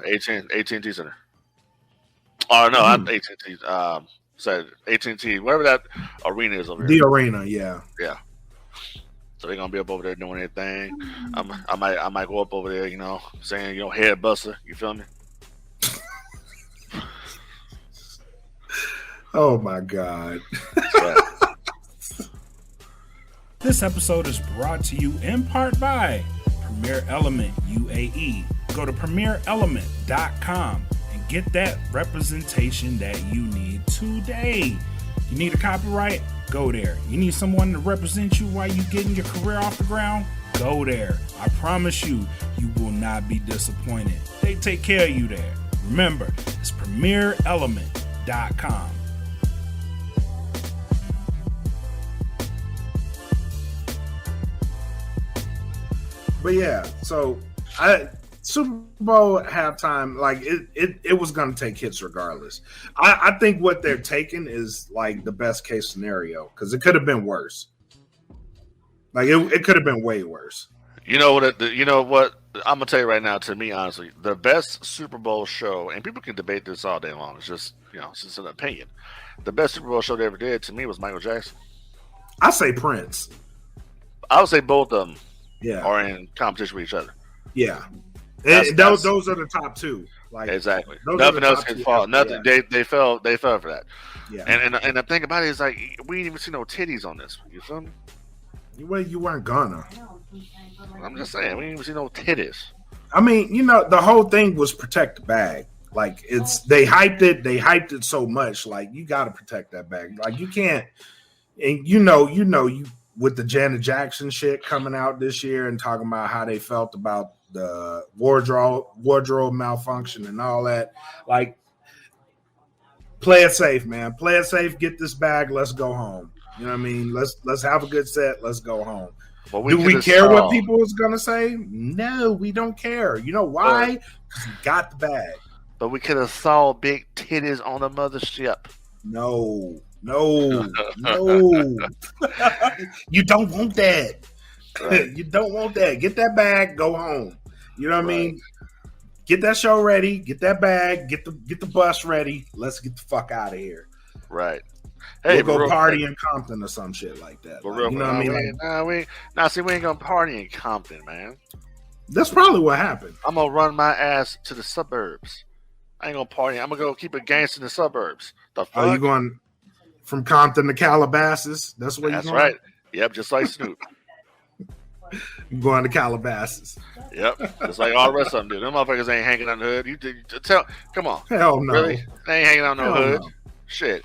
AT&T Center. Oh no, not AT&T. Said AT&T, whatever that arena is over here. The arena, yeah. So they're gonna be up over there doing their thing. I might go up over there, saying head buster. You feel me? Oh my God. This episode is brought to you in part by Premier Element UAE. Go to premierelement.com and get that representation that you need today. You need a copyright? Go there. You need someone to represent you while you're getting your career off the ground? go there. I promise you, you will not be disappointed. They take care of you there. Remember, it's premierelement.com. But yeah, so Super Bowl halftime, like it was going to take hits regardless. I think what they're taking is like the best case scenario because it could have been worse. Like it could have been way worse. You know what? You know what? I'm gonna tell you right now. To me, honestly, the best Super Bowl show, and people can debate this all day long. It's just it's just an opinion. The best Super Bowl show they ever did to me was Michael Jackson. I say Prince. I would say both of them. Yeah, are in competition with each other. Yeah, those are the top two. Like exactly, nothing else can fall. Nothing. Yeah. They fell for that. Yeah, and the thing about it is like we didn't even see no titties on this. You feel me? Well, you weren't gonna. I'm just saying we didn't even see no titties. I mean, the whole thing was protect the bag. Like they hyped it so much. Like you got to protect that bag. Like you can't. And you with the Janet Jackson shit coming out this year and talking about how they felt about the wardrobe malfunction and all that. Like, play it safe, man. Play it safe. Get this bag. Let's go home. You know what I mean? Let's have a good set. Let's go home. Do we care what people was gonna say? No, we don't care. You know why? Because we got the bag. But we could have saw big titties on the mothership. No. You don't want that. Right. You don't want that. Get that bag, go home. You know what I mean? Get that show ready, get that bag, get the bus ready. Let's get the fuck out of here. Right. Hey, we'll go party in Compton or some shit like that. You know what I mean? We ain't gonna party in Compton, man. That's probably what happened. I'm gonna run my ass to the suburbs. I ain't gonna party. I'm gonna go keep it gangster in the suburbs. The fuck? Are you going from Compton to Calabasas? That's where you're going? That's right. Yep, just like Snoop. I'm going to Calabasas. Yep, just like all the rest of them do. Them motherfuckers ain't hanging on the hood. Come on. Hell no. Really? They ain't hanging on no hood. No. Shit.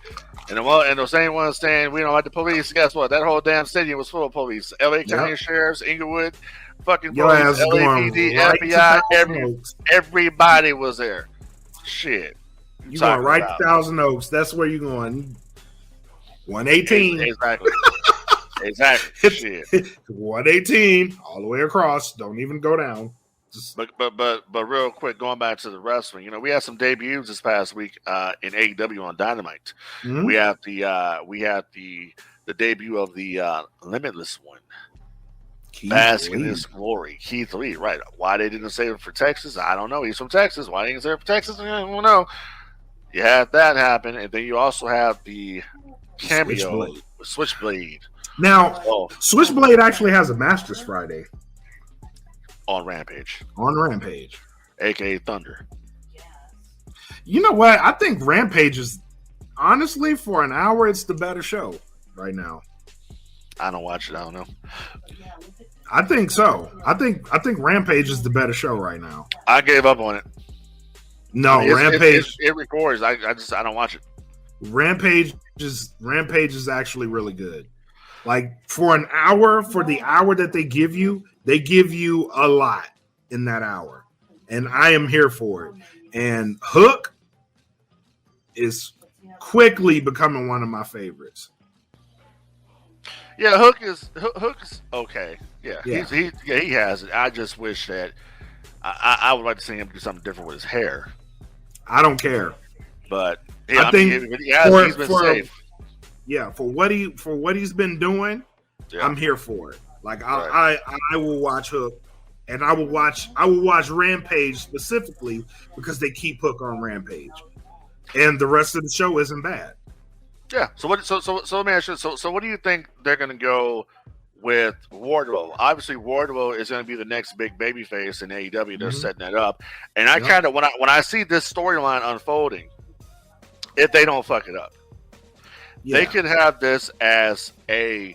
And the same ones saying we don't like the police. Guess what? That whole damn stadium was full of police. L.A. County sheriffs, Inglewood, fucking police, LAPD, FBI, everybody was there. Shit. You going right to Thousand Oaks. That's where you're going. 118. Exactly. Exactly. Shit. 118 all the way across. Don't even go down. But real quick, going back to the wrestling, we had some debuts this past week in AEW on Dynamite. Mm-hmm. We had the debut of the Limitless one. Bask in his glory. Keith Lee, right. Why they didn't save him for Texas, I don't know. He's from Texas. Why they didn't save him for Texas, I don't know. You had that happen, and then you also have the cameo with Switchblade. Now, Switchblade actually has a Masters Friday. On Rampage. A.K.A. Thunder. You know what? I think Rampage is, honestly, for an hour, it's the better show right now. I don't watch it. I don't know. I think so. I think Rampage is the better show right now. I gave up on it. No, Rampage. It records. I don't watch it. Rampage is actually really good. Like for an hour, for the hour that they give you a lot in that hour, and I am here for it. And Hook is quickly becoming one of my favorites. Yeah, Hook is okay. Yeah. He has it. I just wish that I would like to see him do something different with his hair. I don't care, but I think he's been safe. Yeah, for what he's been doing, I'm here for it. Like I will watch Hook, and I will watch Rampage specifically because they keep Hook on Rampage, and the rest of the show isn't bad. Yeah. So let me ask you. So what do you think they're going to go with Wardlow? Obviously, Wardlow is going to be the next big babyface in AEW. They're setting that up, and I kind of when I see this storyline unfolding, if they don't fuck it up. They could have this as when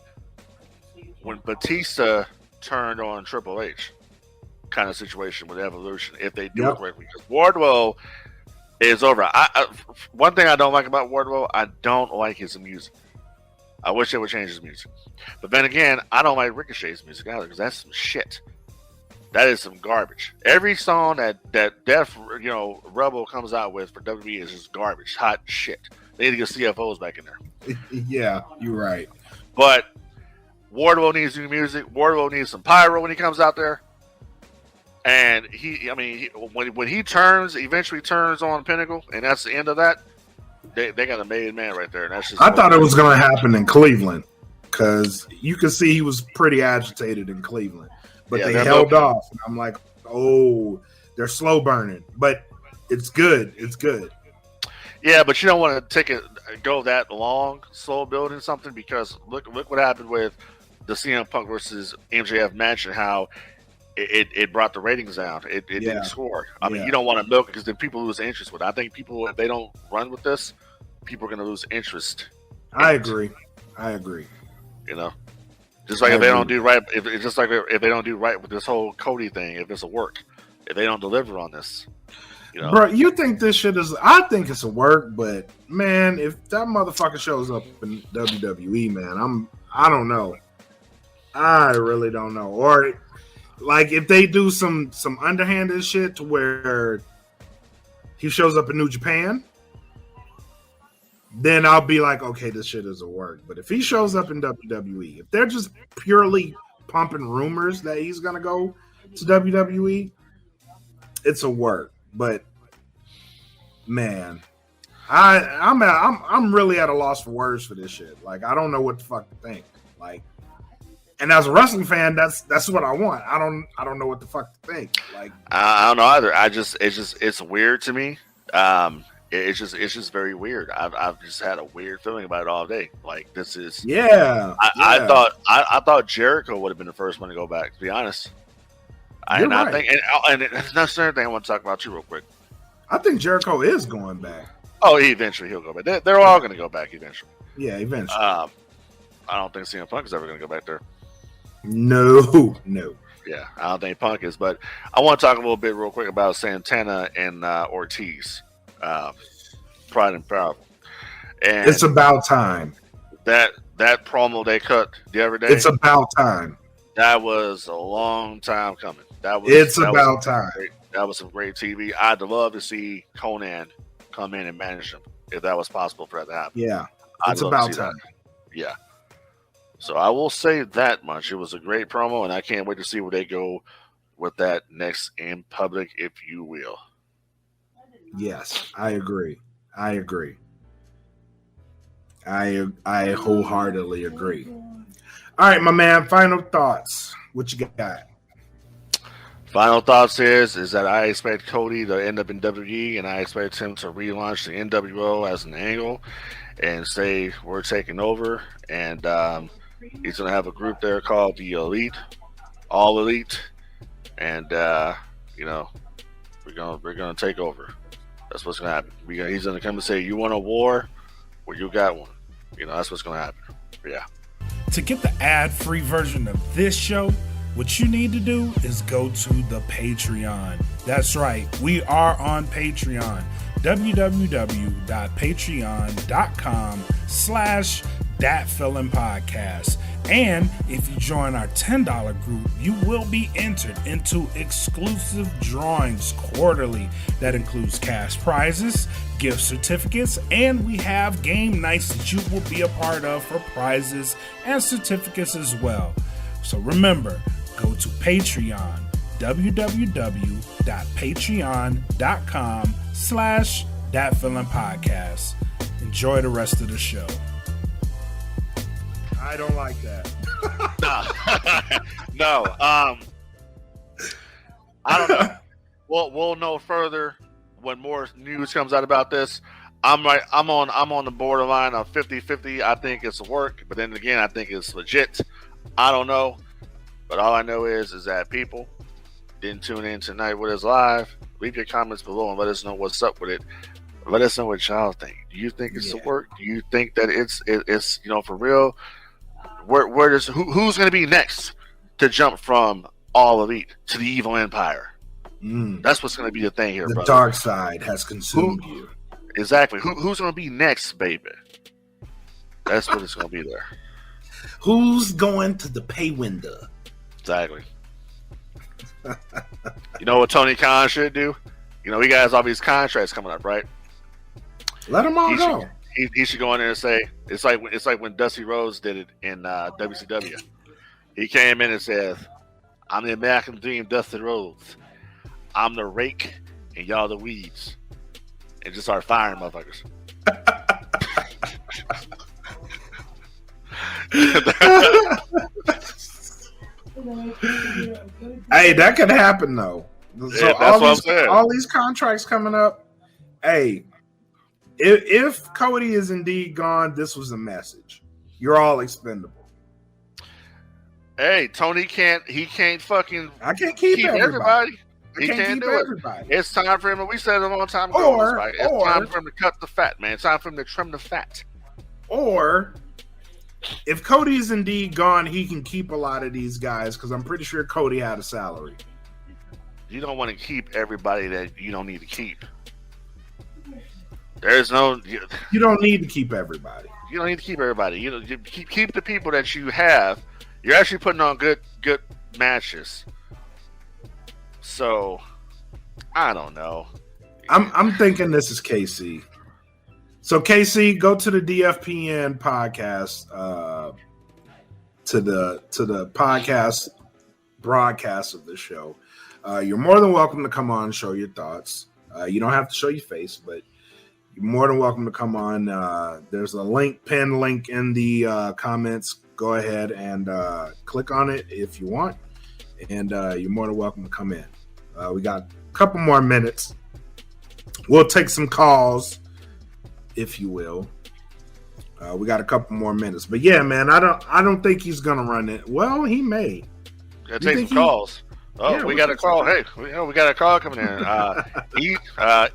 Batista turned on Triple H kind of situation with Evolution. If they do it correctly, because Wardlow is over. One thing I don't like about Wardlow, I don't like his music. I wish they would change his music. But then again, I don't like Ricochet's music either because that's some shit. That is some garbage. Every song that Def, Rebel comes out with for WWE is just garbage, hot shit. They need to get CFOs back in there. Yeah, you're right. But Wardlow needs new music. Wardlow needs some pyro when he comes out there. And when he eventually turns on Pinnacle, and that's the end of that, they got a made man right there. And that's just. I thought it was going to happen in Cleveland because you could see he was pretty agitated in Cleveland. But they held off. And I'm like, oh, they're slow burning. But it's good. It's good. Yeah, but you don't want to go that long, slow building something because look what happened with the CM Punk versus MJF match and how it brought the ratings down. It didn't score. I mean, you don't want to milk it because then people lose interest with it. I think people, if they don't run with this, people are going to lose interest. I agree. Just like if they don't do right, if they don't do right with this whole Cody thing, if it's a work, if they don't deliver on this, Bro, you think this shit is? I think it's a work, but man, if that motherfucker shows up in WWE, man, I don't know. I really don't know. Or like if they do some underhanded shit to where he shows up in New Japan, then I'll be like, okay, this shit is a work. But if he shows up in WWE, if they're just purely pumping rumors that he's gonna go to WWE, it's a work. But man, I'm really at a loss for words for this shit. Like I don't know what the fuck to think. Like, and as a wrestling fan, that's what I want. I don't know what the fuck to think. Like I don't know either. It's weird to me. It's just very weird. I've just had a weird feeling about it all day. Like this is I thought Jericho would have been the first one to go back. To be honest. I think, and that's another thing I want to talk about too, real quick. I think Jericho is going back. Oh, eventually he'll go back. They're all going to go back eventually. Yeah, eventually. I don't think CM Punk is ever going to go back there. No. Yeah, I don't think Punk is. But I want to talk a little bit real quick about Santana and Ortiz, Pride and Powerful. And it's about time. That promo they cut the other day. It's about time. That was a long time coming. That was time. That was some great TV. I'd love to see Conan come in and manage them if that was possible for that to happen. Yeah, it's about time. Yeah. So I will say that much. It was a great promo, and I can't wait to see where they go with that next in public, if you will. Yes, I agree. I wholeheartedly agree. All right, my man. Final thoughts. What you got? Final thoughts is that I expect Cody to end up in WWE, and I expect him to relaunch the NWO as an angle and say we're taking over. And he's going to have a group there called the Elite, All Elite, and we're going to take over. That's what's going to happen. He's going to come and say, "You want a war? Well, you got one." That's what's going to happen. Yeah. To get the ad-free version of this show, what you need to do is go to the Patreon. That's right. We are on Patreon. www.patreon.com/thatfeelinpodcast. And if you join our $10 group, you will be entered into exclusive drawings quarterly. That includes cash prizes, gift certificates, and we have game nights that you will be a part of for prizes and certificates as well. So remember, go to Patreon, www.patreon.com/thatfeelinpodcast. Enjoy the rest of the show. I don't like that. No. I don't know. We'll know further when more news comes out about this. I'm on the borderline of 50-50. I think it's a work, but then again, I think it's legit. I don't know. But all I know is that people didn't tune in tonight with us live. Leave your comments below and let us know what's up with it. Let us know what y'all think. Do you think it's a work? Do you think that it's for real? Who's going to be next to jump from All Elite to the Evil Empire? That's what's going to be the thing here, the brother. Dark side has consumed you. Exactly. Who's going to be next, baby? That's what it's going to be there. Who's going to the pay window? Exactly. You know what Tony Khan should do? You know, he got all these contracts coming up, right? Let them all go. He should go in there and say it's like when Dusty Rhodes did it in WCW. He came in and said, "I'm the American Dream, Dusty Rhodes. I'm the rake, and y'all the weeds," and just start firing motherfuckers. Hey, that could happen though. So Yeah, all these contracts coming up. Hey, if Cody is indeed gone, this was a message. You're all expendable. Hey, Tony can't fucking. I can't keep everybody. He can't do everybody. It. It's time for him. We said it a long time ago. It's time for him to cut the fat, man. It's time for him to trim the fat. Or if Cody is indeed gone, he can keep a lot of these guys because I'm pretty sure Cody had a salary. You don't want to keep everybody that you don't need to keep. There's no. You don't need to keep everybody. You don't need to keep everybody. You keep the people that you have. You're actually putting on good matches. So, I don't know. I'm thinking this is KC. So KC, go to the DFPN podcast, to the podcast broadcast of the show. You're more than welcome to come on and show your thoughts. You don't have to show your face, but you're more than welcome to come on. There's a pinned link in the comments. Go ahead and click on it if you want, and you're more than welcome to come in. We got a couple more minutes. We'll take some calls, if you will. We got a couple more minutes, but yeah, man, I don't think he's gonna run it. Well, he may. Gotta take some calls. Oh, yeah, we got a call. Hey, we got a call coming in.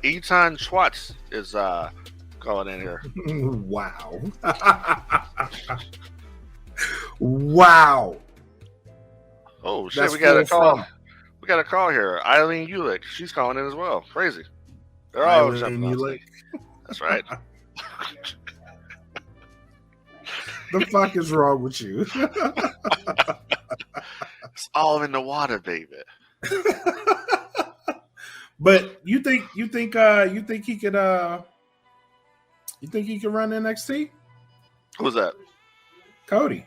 Eton Schwartz is calling in here. Wow. Wow. Oh shit, we got a call. We got a call here. Eileen Ulick. She's calling in as well. Crazy. They're all jumping on. That's right. The fuck is wrong with you? It's all in the water, baby. But you think he could run NXT? Who's that? Cody.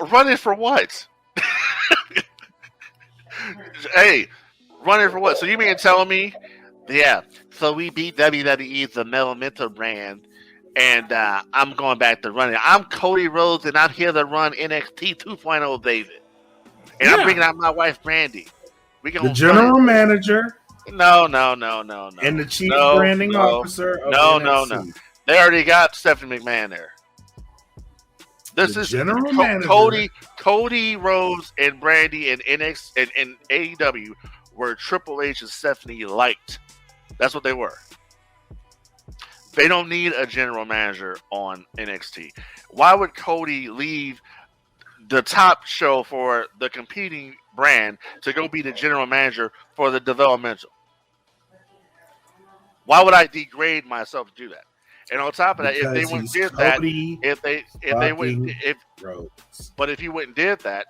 Running for what? Hey, running for what? So you mean telling me? Yeah. So we beat WWE, the Melamento brand, and I'm going back to running. I'm Cody Rhodes, and I'm here to run NXT 2.0, baby. And I'm bringing out my wife, Brandy. The general manager. No. And the chief branding officer of NXT. No. They already got Stephanie McMahon there. This is general manager. Cody Rhodes and Brandy and NXT and AEW were Triple H and Stephanie liked. That's what they were. They don't need a general manager on NXT. Why would Cody leave the top show for the competing brand to go be the general manager for the developmental? Why would I degrade myself to do that? And on top of that, if they wouldn't did that, but if you wouldn't did that,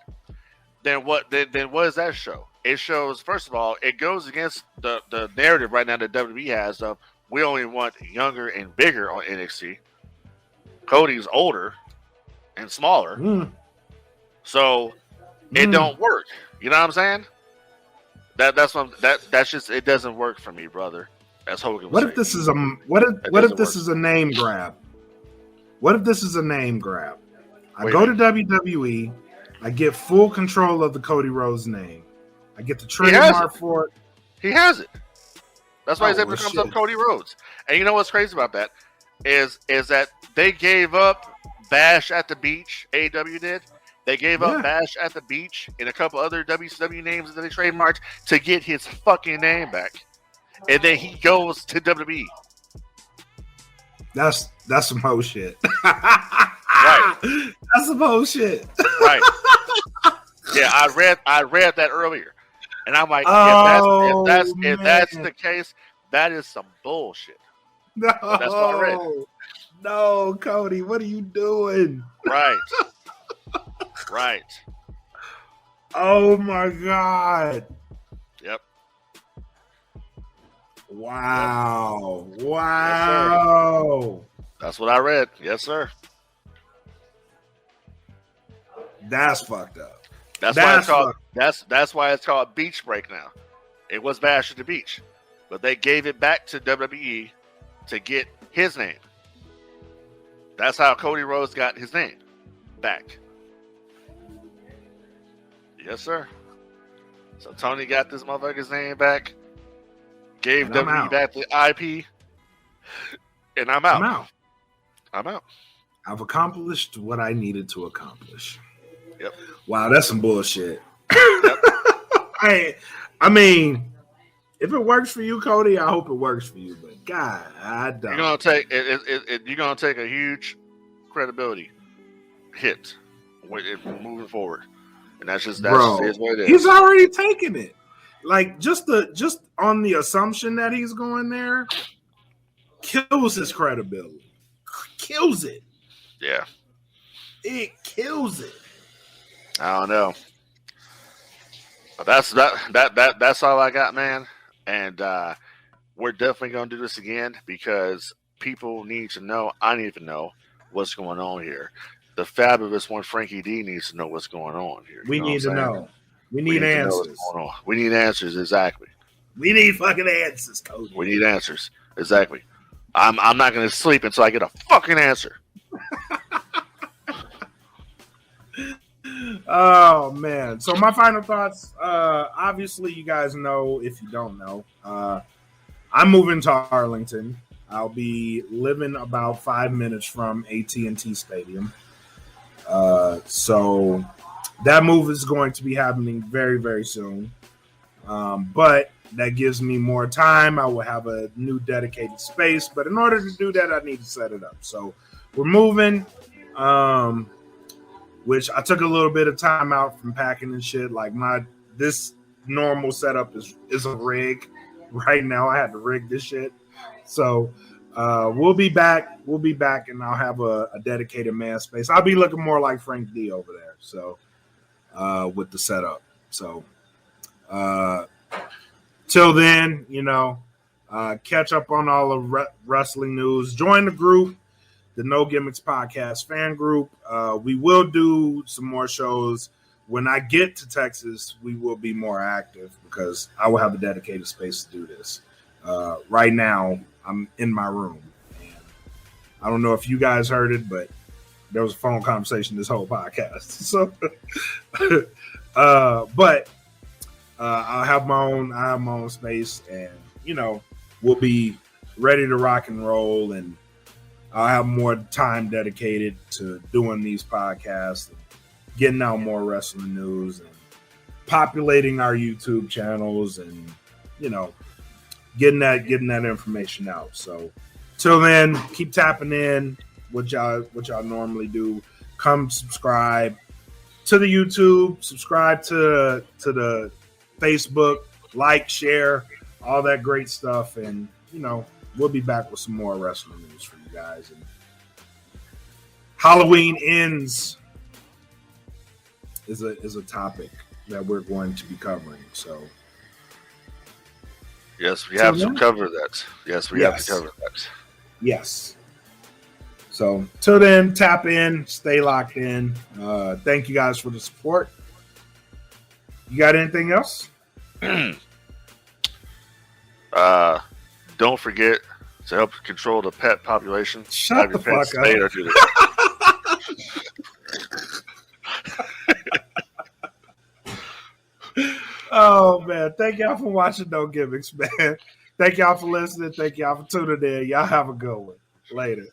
then what? Then what does that show? It shows, first of all, it goes against the narrative right now that WWE has of we only want younger and bigger on NXT. Cody's older and smaller, so it don't work. You know what I'm saying? That's just it doesn't work for me, brother. That's Hogan. What if this is a name grab? What if this is a name grab? I go to WWE, I get full control of the Cody Rhodes name. I get the trademark for it. He has it. That's why his name becomes up Cody Rhodes. And you know what's crazy about that is that they gave up Bash at the Beach. AEW did. They gave up Bash at the Beach and a couple other WCW names that they trademarked to get his fucking name back. And then he goes to WWE. That's some whole shit. Right. That's some whole shit. Right. Yeah, I read that earlier. And I'm like, if that's the case, that is some bullshit. No. That's what I read. No, Cody, what are you doing? Right. Right. Oh my God. Yep. Wow. Yep. Wow. Yes, that's what I read. Yes, sir. That's fucked up. That's why it's called. That's why it's called Beach Break now. It was Bash at the Beach, but they gave it back to WWE to get his name. That's how Cody Rhodes got his name back. Yes, sir. So Tony got this motherfucker's name back, gave WWE back the IP, and I'm out. I'm out. I've accomplished what I needed to accomplish. Yep. Wow, that's some bullshit. Yep. I mean, if it works for you, Cody, I hope it works for you. But God, I don't. You're gonna take it. You're gonna take a huge credibility hit moving forward, and that's just what it is. He's already taken it. Like just on the assumption that he's going there, kills his credibility. Kills it. Yeah. It kills it. I don't know. But that's all I got, man. And we're definitely gonna do this again because people need to know. I need to know what's going on here. The fabulous one, Frankie D, needs to know what's going on here. We need to know. We need answers. We need answers, exactly. We need fucking answers, Cody. We need answers, exactly. I'm not gonna sleep until I get a fucking answer. Oh man. So my final thoughts, obviously you guys know, if you don't know, I'm moving to Arlington. I'll be living about 5 minutes from AT&T Stadium. So that move is going to be happening very, very soon. But that gives me more time. I will have a new dedicated space, but in order to do that, I need to set it up. So we're moving. Which I took a little bit of time out from packing and shit. Like this normal setup is a rig. Right now, I had to rig this shit. So we'll be back. We'll be back, and I'll have a dedicated man space. I'll be looking more like Frank D over there. So with the setup. So till then, catch up on all the wrestling news. Join the group. The No Gimmicks Podcast fan group. We will do some more shows. When I get to Texas, we will be more active because I will have a dedicated space to do this. Right now, I'm in my room. And I don't know if you guys heard it, but there was a phone conversation this whole podcast. So, but I'll have my own space, and we'll be ready to rock and roll, and I'll have more time dedicated to doing these podcasts, and getting out more wrestling news, and populating our YouTube channels, and getting that information out. So till then, keep tapping in what y'all normally do. Come subscribe to the YouTube, subscribe to the Facebook, like, share, all that great stuff, and we'll be back with some more wrestling news for you guys. And Halloween Ends is a topic that we're going to be covering. So yes, we have to cover that. Yes, we have to cover that. Yes. So till then, tap in, stay locked in. Thank you guys for the support. You got anything else? Don't forget to help control the pet population. Shut the fuck up. Oh man, thank y'all for watching No Gimmicks, man. Thank y'all for listening. Thank y'all for tuning in. Y'all have a good one. Later.